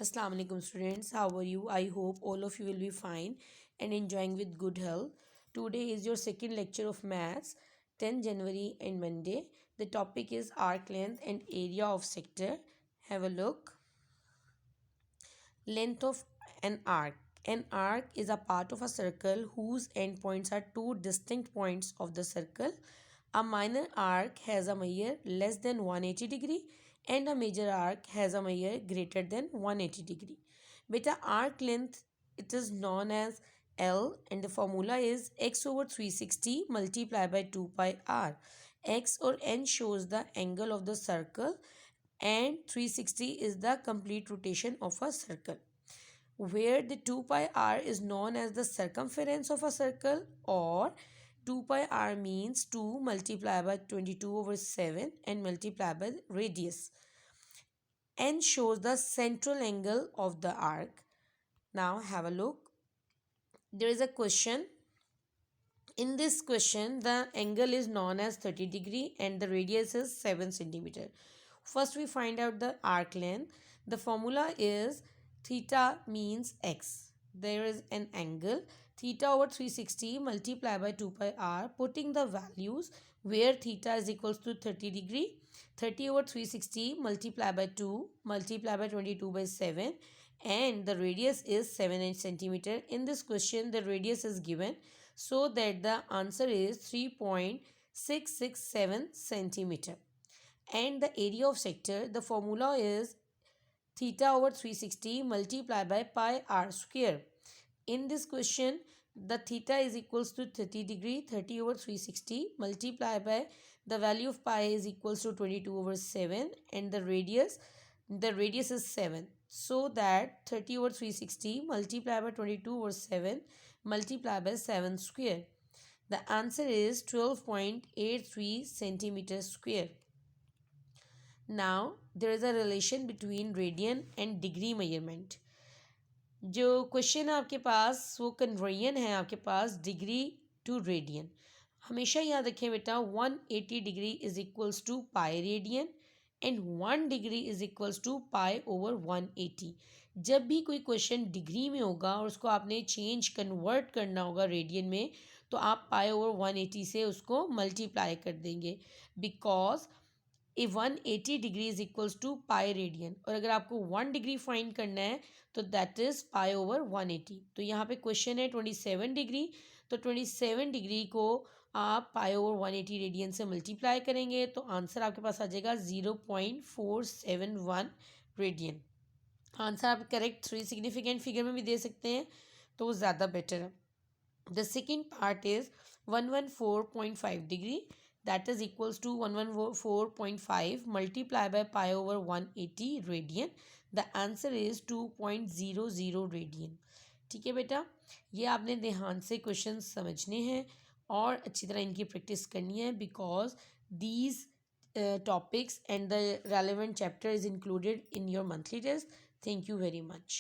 Assalamu alaikum students, how are you? I hope all of you will be fine and enjoying with good health. Today is your second lecture of maths, 10 January and Monday. The topic is arc length and area of sector. Have a look. Length of an arc. An arc is a part of a circle whose endpoints are two distinct points of the circle. A minor arc has a measure less than 180 degree and a major arc has a measure greater than 180 degree. Beta arc length, it is known as L and the formula is x over 360 multiplied by 2 pi r. X or n shows the angle of the circle and 360 is the complete rotation of a circle, where the 2 pi r is known as the circumference of a circle, or 2 pi r means 2 multiplied by 22 over 7 and multiplied by radius. N shows the central angle of the arc. Now have a look. There is a question. In this question, the angle is known as 30 degree and the radius is 7 centimeter. First, we find out the arc length. The formula is theta means x. There is an angle theta over 360 multiplied by 2 pi r, putting the values where theta is equals to 30 degree. 30 over 360 multiplied by 2 multiplied by 22 by 7 and the radius is 7 centimeter. In this question, the radius is given, so that the answer is 3.667 centimeter. And the area of sector, the formula is theta over 360 multiplied by pi r square. In this question, the theta is equals to 30 degree. 30 over 360 multiplied by the value of pi is equals to 22 over 7 and the radius is 7. So that 30 over 360 multiplied by 22 over 7 multiplied by 7 square. The answer is 12.83 centimeter square. Now there is a relation between radian and degree measurement. जो question है आपके पास वो conversion है आपके पास degree two radian. हमेशा याद रखें बेटा 180 degree is equals to pi radian and 1 degree is equals to pi over 180. जब भी कोई क्वेश्चन डिग्री में होगा और उसको आपने चेंज कन्वर्ट करना होगा रेडियन में, तो आप पाई ओवर 180 से उसको मल्टीप्लाई कर देंगे, because 180 degree is equals to pi radian. और अगर आपको 1 डिग्री फाइंड करना है तो दैट इज पाई ओवर 180. तो यहाँ पे क्वेश्चन है 27 डिग्री, तो 27 डिग्री को आप पाई ओवर 180 रेडियन से मल्टीप्लाई करेंगे तो आंसर आपके पास आ जाएगा 0.471 रेडियन. आंसर आप करेक्ट 3 सिग्निफिकेंट फिगर में भी दे सकते हैं तो वो ज़्यादा बेटर है. The second part is 114.5 degree, that is equals to 114.5 multiplied by pi over 180 radian. The answer is 2.00 radian. ठीक है बेटा, ये आपने ध्यान से क्वेश्चन समझने हैं और अच्छी तरह इनकी प्रैक्टिस करनी है, because these topics and the relevant chapter is included in your monthly test. Thank you very much.